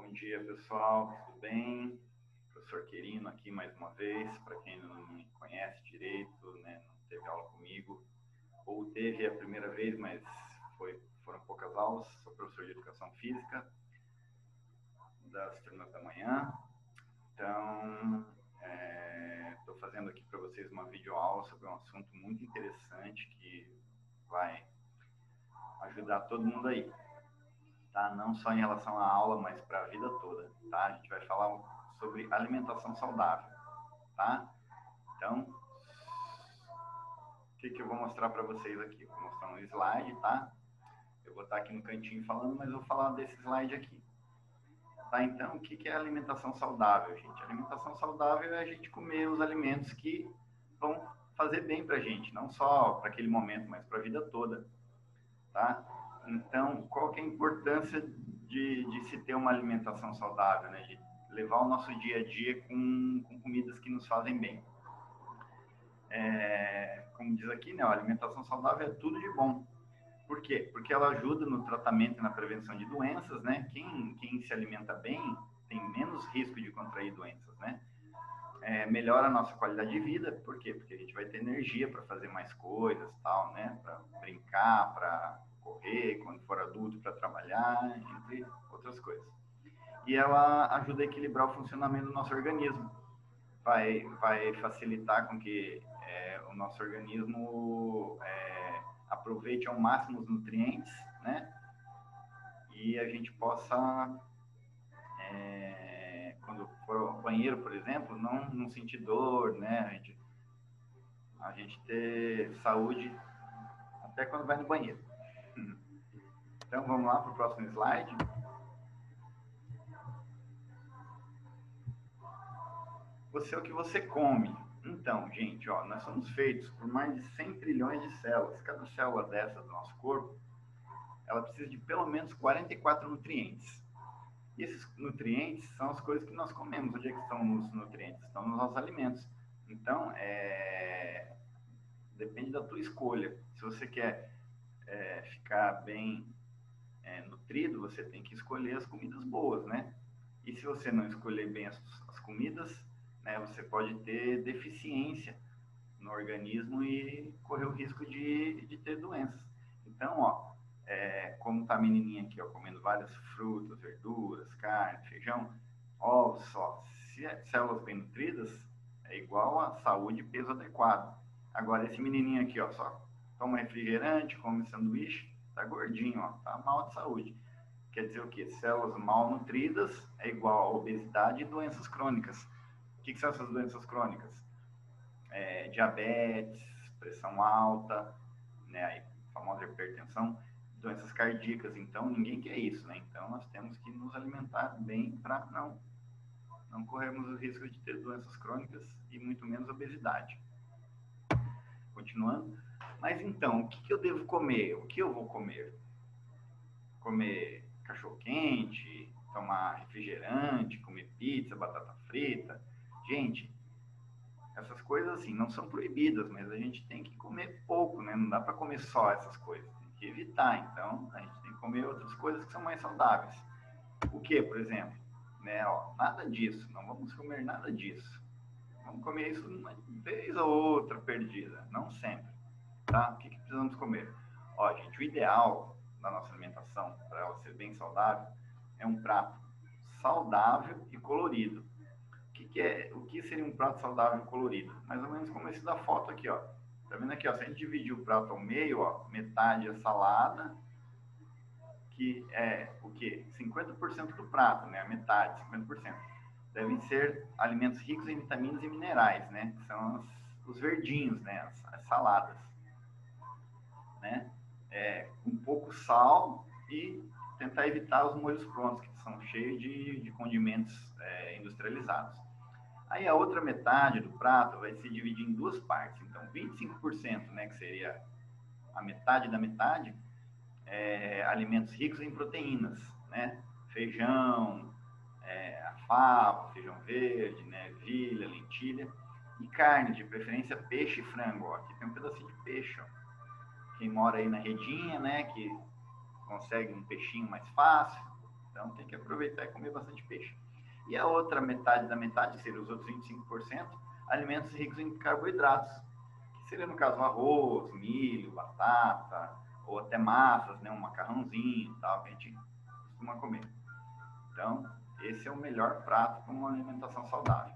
Bom dia, pessoal, tudo bem? Professor Querino aqui mais uma vez, para quem não me conhece direito, né, não teve aula comigo, ou teve a primeira vez, mas foram poucas aulas. Sou professor de Educação Física, das turmas da manhã. Então, estou fazendo aqui para vocês uma videoaula sobre um assunto muito interessante que vai ajudar todo mundo aí. Tá? Não só em relação à aula, mas para a vida toda, tá? A gente vai falar sobre alimentação saudável, tá? Então, o que eu vou mostrar para vocês aqui? Vou mostrar um slide, tá? Eu vou estar aqui no cantinho falando, mas vou falar desse slide aqui. Tá? Então, o que é alimentação saudável, gente? Alimentação saudável é a gente comer os alimentos que vão fazer bem para a gente, não só para aquele momento, mas para a vida toda, tá? Então, qual que é a importância de se ter uma alimentação saudável, né? De levar o nosso dia a dia com comidas que nos fazem bem. Como diz aqui, né? A alimentação saudável é tudo de bom. Por quê? Porque ela ajuda no tratamento e na prevenção de doenças, né? Quem se alimenta bem tem menos risco de contrair doenças, né? Melhora a nossa qualidade de vida. Por quê? Porque a gente vai ter energia para fazer mais coisas, tal, né? Para brincar, para correr, quando for adulto, para trabalhar, entre outras coisas. E ela ajuda a equilibrar o funcionamento do nosso organismo. Vai facilitar com que o nosso organismo aproveite ao máximo os nutrientes, né? E a gente possa, quando for ao banheiro, por exemplo, não sentir dor, né? A gente ter saúde até quando vai no banheiro. Então, vamos lá para o próximo slide. Você é o que você come. Então, gente, ó, nós somos feitos por mais de 100 trilhões de células. Cada célula dessa do nosso corpo, ela precisa de pelo menos 44 nutrientes. E esses nutrientes são as coisas que nós comemos. Onde é que estão os nutrientes? Estão nos nossos alimentos. Então, depende da tua escolha. Se você quer ficar bem nutrido, você tem que escolher as comidas boas, né? E se você não escolher bem as comidas, né, você pode ter deficiência no organismo e correr o risco de ter doenças. Então, ó, como tá a menininha aqui, ó, comendo várias frutas, verduras, carne, feijão, ovos, só, células bem nutridas, é igual a saúde e peso adequado. Agora, esse menininho aqui, ó, só toma refrigerante, come sanduíche, tá gordinho, ó, tá mal de saúde. Quer dizer o quê? Células mal nutridas é igual a obesidade e doenças crônicas. O que são essas doenças crônicas? Diabetes, pressão alta, né, a famosa hipertensão, doenças cardíacas. Então, ninguém quer isso, né? Então, nós temos que nos alimentar bem para não corrermos o risco de ter doenças crônicas e muito menos obesidade. Continuando. Mas então, o que eu devo comer? O que eu vou comer? Comer cachorro-quente, tomar refrigerante, comer pizza, batata frita. Gente, essas coisas assim não são proibidas, mas a gente tem que comer pouco, né? Não dá para comer só essas coisas, tem que evitar. Então, a gente tem que comer outras coisas que são mais saudáveis. O que, por exemplo? Né? Ó, nada disso, não vamos comer nada disso. Vamos comer isso uma vez ou outra perdida, não sempre. Tá? O que precisamos comer? Ó, gente, o ideal da nossa alimentação, para ela ser bem saudável, é um prato saudável e colorido. O que seria um prato saudável e colorido? Mais ou menos como esse da foto aqui, ó. Tá vendo aqui, ó? Se a gente dividir o prato ao meio, ó, metade é salada, que é o quê? 50% do prato, né? A metade, 50%. Devem ser alimentos ricos em vitaminas e minerais, né? Que são os verdinhos, né? As saladas, né? Um pouco sal e tentar evitar os molhos prontos, que são cheios de condimentos industrializados. Aí a outra metade do prato vai se dividir em duas partes. Então, 25%, né, que seria a metade da metade, alimentos ricos em proteínas, né? Feijão, a fava, feijão verde, né, ervilha, lentilha. E carne, de preferência peixe e frango. Ó. Aqui tem um pedacinho de peixe. Ó. Quem mora aí na redinha, né, que consegue um peixinho mais fácil, Então tem que aproveitar e comer bastante peixe. E a outra metade da metade, que seria os outros 25%, alimentos ricos em carboidratos, que seria no caso arroz, milho, batata, ou até massas, né, um macarrãozinho e tal, que a gente costuma comer. Então, esse é o melhor prato para uma alimentação saudável,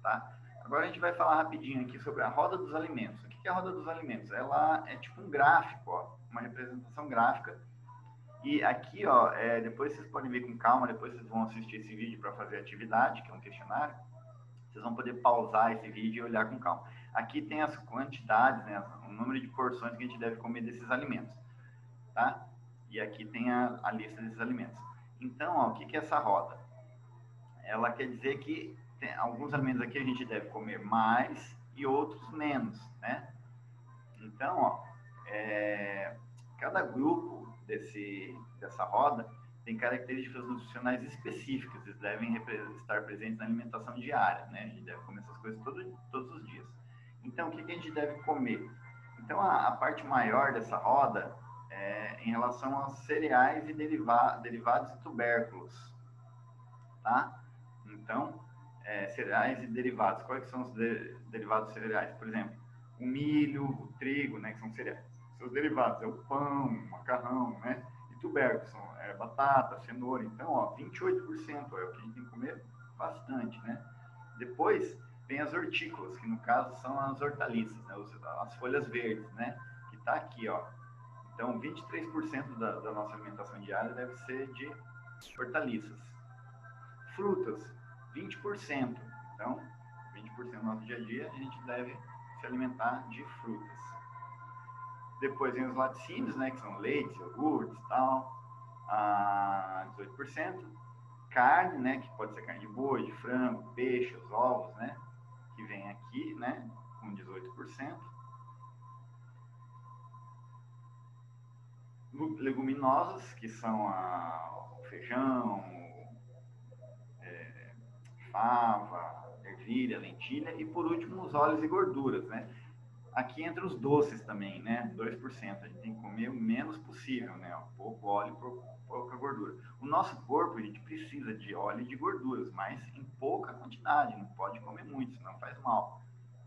tá? Agora a gente vai falar rapidinho aqui sobre a roda dos alimentos. O que é a roda dos alimentos? Ela é tipo um gráfico, ó, uma representação gráfica. E aqui, ó, depois vocês podem ver com calma, depois vocês vão assistir esse vídeo para fazer a atividade, que é um questionário. Vocês vão poder pausar esse vídeo e olhar com calma. Aqui tem as quantidades, né, o número de porções que a gente deve comer desses alimentos, tá? E aqui tem a lista desses alimentos. Então, ó, o que é essa roda? Ela quer dizer que tem alguns alimentos aqui a gente deve comer mais e outros menos, né? Então, ó, cada grupo dessa roda tem características nutricionais específicas, eles devem estar presentes na alimentação diária, né? A gente deve comer essas coisas todos os dias. Então, o que a gente deve comer? Então, a parte maior dessa roda é em relação aos cereais e derivados e tubérculos, tá? Então, cereais e derivados. Quais são os derivados cereais? Por exemplo, o milho, o trigo, né, que são cereais. Seus derivados é o pão, o macarrão, né? E tubérculos são batata, cenoura. Então, ó, 28% é o que a gente tem que comer bastante, né? Depois vem as hortícolas, que no caso são as hortaliças, né? As folhas verdes, né? Que tá aqui, ó. Então, 23% da nossa alimentação diária deve ser de hortaliças. Frutas, 20%. Então, 20% do nosso dia a dia a gente deve se alimentar de frutas. Depois vem os laticínios, né, que são leites, iogurtes e tal, a 18%. Carne, né, que pode ser carne de boi, de frango, peixe, os ovos, né, que vem aqui, né, com 18%. Leguminosas, que são o feijão, fava, ervilha, lentilha, e por último os óleos e gorduras, né? Aqui entra os doces também, né? 2%. A gente tem que comer o menos possível, né? Pouco óleo e pouca gordura. O nosso corpo, a gente precisa de óleo e de gorduras, mas em pouca quantidade, não pode comer muito, senão faz mal,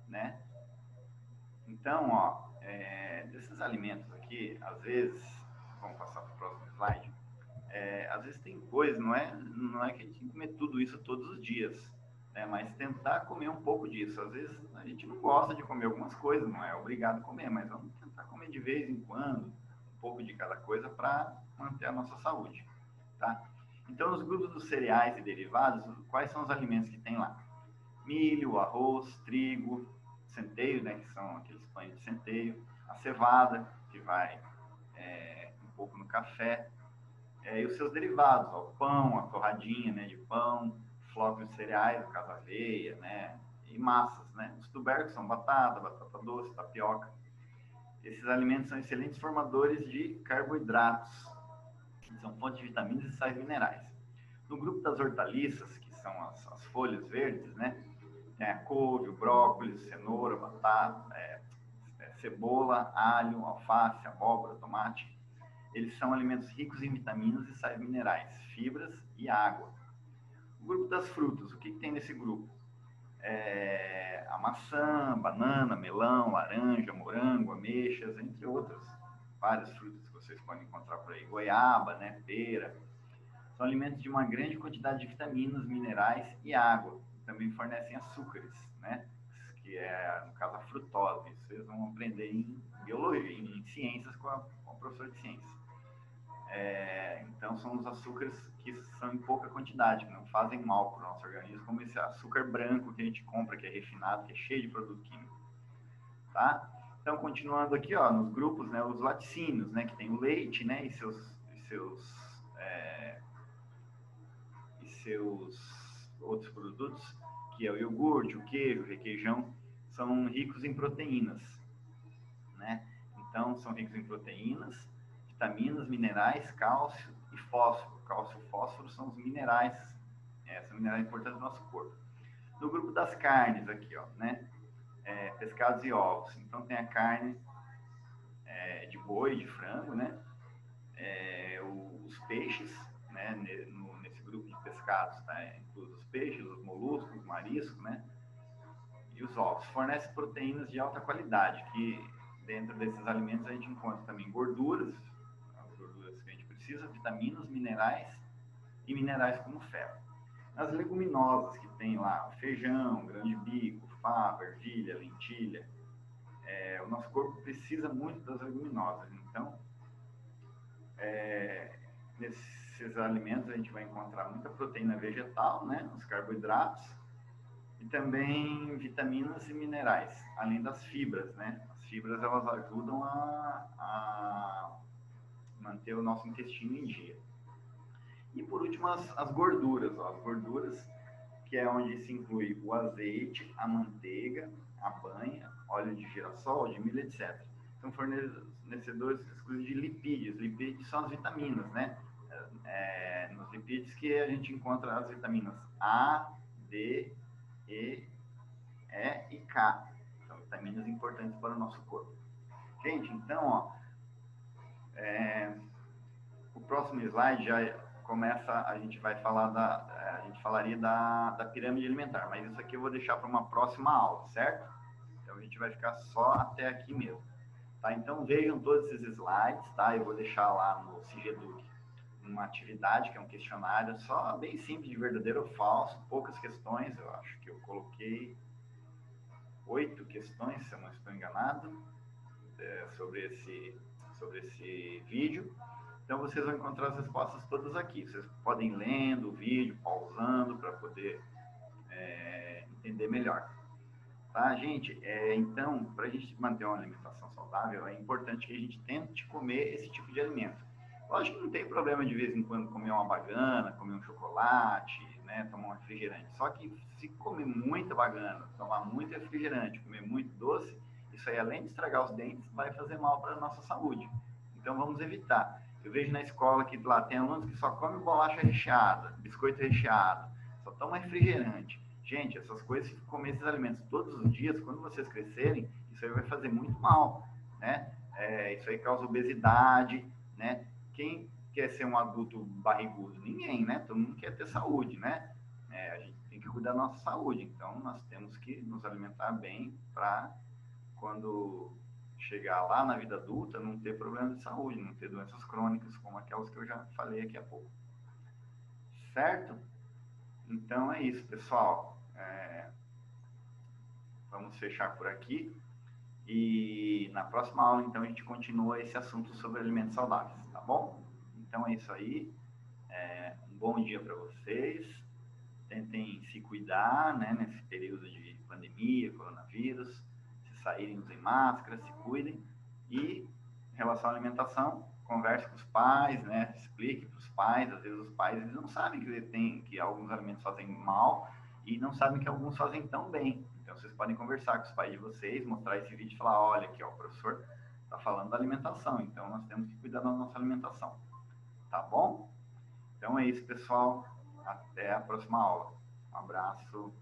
né? Então, ó, desses alimentos aqui, às vezes, vamos passar para o próximo slide, às vezes tem coisa, não é que a gente tem que comer tudo isso todos os dias, né? Mas tentar comer um pouco disso. Às vezes a gente não gosta de comer algumas coisas, não é obrigado a comer, mas vamos tentar comer de vez em quando, um pouco de cada coisa para manter a nossa saúde, tá? Então, nos grupos dos cereais e derivados, quais são os alimentos que tem lá? Milho, arroz, trigo, centeio, né, que são aqueles pães de centeio, a cevada, que vai um pouco no café, e os seus derivados, ó, o pão, a torradinha, né, de pão, flocos de cereais, no caso aveia, né, e massas, né. Os tubérculos são batata doce, tapioca. Esses alimentos são excelentes formadores de carboidratos, que são fontes de vitaminas e sais minerais. No grupo das hortaliças, que são as folhas verdes, né, tem a couve, o brócolis, cenoura, batata, cebola, alho, alface, abóbora, tomate. Eles são alimentos ricos em vitaminas e sais minerais, fibras e água. O grupo das frutas, o que tem nesse grupo? A maçã, banana, melão, laranja, morango, ameixas, entre outras várias frutas que vocês podem encontrar por aí. Goiaba, né, pera. São alimentos de uma grande quantidade de vitaminas, minerais e água. Também fornecem açúcares, né, que é, no caso, a frutose. Isso vocês vão aprender em biologia, em ciências com a professora de ciências. Então, são os açúcares que são em pouca quantidade, que não fazem mal para o nosso organismo, como esse açúcar branco que a gente compra, que é refinado, que é cheio de produto químico, tá? Então, continuando aqui, ó, nos grupos, né, os laticínios, né, que tem o leite, né, e seus outros produtos, que é o iogurte, o queijo, o requeijão, são ricos em proteínas, né? Então, são ricos em proteínas, vitaminas, minerais, cálcio e fósforo. Cálcio e fósforo são os minerais, são minerais importantes do nosso corpo. No grupo das carnes aqui, ó, né? Pescados e ovos. Então, tem a carne de boi, de frango, né? Os peixes, né? né, nesse grupo de pescados, tá? Incluso os peixes, os moluscos, o marisco, né? E os ovos. Fornece proteínas de alta qualidade, que dentro desses alimentos a gente encontra também gorduras, as gorduras que a gente precisa, vitaminas, minerais e minerais como ferro. As leguminosas que tem lá, o feijão, grão de bico, fava, ervilha, lentilha, o nosso corpo precisa muito das leguminosas. Então, nesses alimentos a gente vai encontrar muita proteína vegetal, né, os carboidratos, e também vitaminas e minerais, além das fibras, né? As fibras, elas ajudam a manter o nosso intestino em dia. E por último, as gorduras, ó, as gorduras, que é onde se inclui o azeite, a manteiga, a banha, óleo de girassol, de milho, etc. São fornecedores exclusivos de lipídios. Lipídios são as vitaminas, né? Nos lipídios que a gente encontra as vitaminas A, D, E, E e K. São vitaminas importantes para o nosso corpo. Gente, então, ó, o próximo slide já começa, a gente vai falar a gente falaria da pirâmide alimentar, mas isso aqui eu vou deixar para uma próxima aula, certo? Então a gente vai ficar só até aqui mesmo. Tá? Então vejam todos esses slides, tá? Eu vou deixar lá no Cigeduc uma atividade, que é um questionário só bem simples, de verdadeiro ou falso, poucas questões, eu acho que eu coloquei 8 questões, se eu não estou enganado, sobre esse vídeo. Então, vocês vão encontrar as respostas todas aqui. Vocês podem ir lendo o vídeo, pausando, para poder entender melhor. Tá, gente? Então, para a gente manter uma alimentação saudável, é importante que a gente tente comer esse tipo de alimento. Lógico que não tem problema de vez em quando comer uma bagana, comer um chocolate, né, tomar um refrigerante. Só que se comer muita bagana, tomar muito refrigerante, comer muito doce, isso aí, além de estragar os dentes, vai fazer mal para a nossa saúde. Então, vamos evitar. Eu vejo na escola que lá tem alunos que só comem bolacha recheada, biscoito recheado, só tomam refrigerante. Gente, essas coisas, se comer esses alimentos todos os dias, quando vocês crescerem, isso aí vai fazer muito mal, né? Isso aí causa obesidade, né? Quem quer ser um adulto barrigudo? Ninguém, né? Todo mundo quer ter saúde, né? A gente tem que cuidar da nossa saúde, então nós temos que nos alimentar bem para quando chegar lá na vida adulta não ter problema de saúde, não ter doenças crônicas como aquelas que eu já falei aqui há pouco. Certo? Então é isso, pessoal. Vamos fechar por aqui. E na próxima aula, então, a gente continua esse assunto sobre alimentos saudáveis, tá bom? Então é isso aí. Um bom dia para vocês. Tentem se cuidar, né, nesse período de pandemia, coronavírus. Se saírem, usem máscara, se cuidem. E em relação à alimentação, converse com os pais, né? Explique para os pais. Às vezes os pais eles não sabem que alguns alimentos fazem mal e não sabem que alguns fazem tão bem. Então vocês podem conversar com os pais de vocês, mostrar esse vídeo e falar, olha aqui, ó, o professor está falando da alimentação, então nós temos que cuidar da nossa alimentação. Tá bom? Então é isso, pessoal. Até a próxima aula. Um abraço.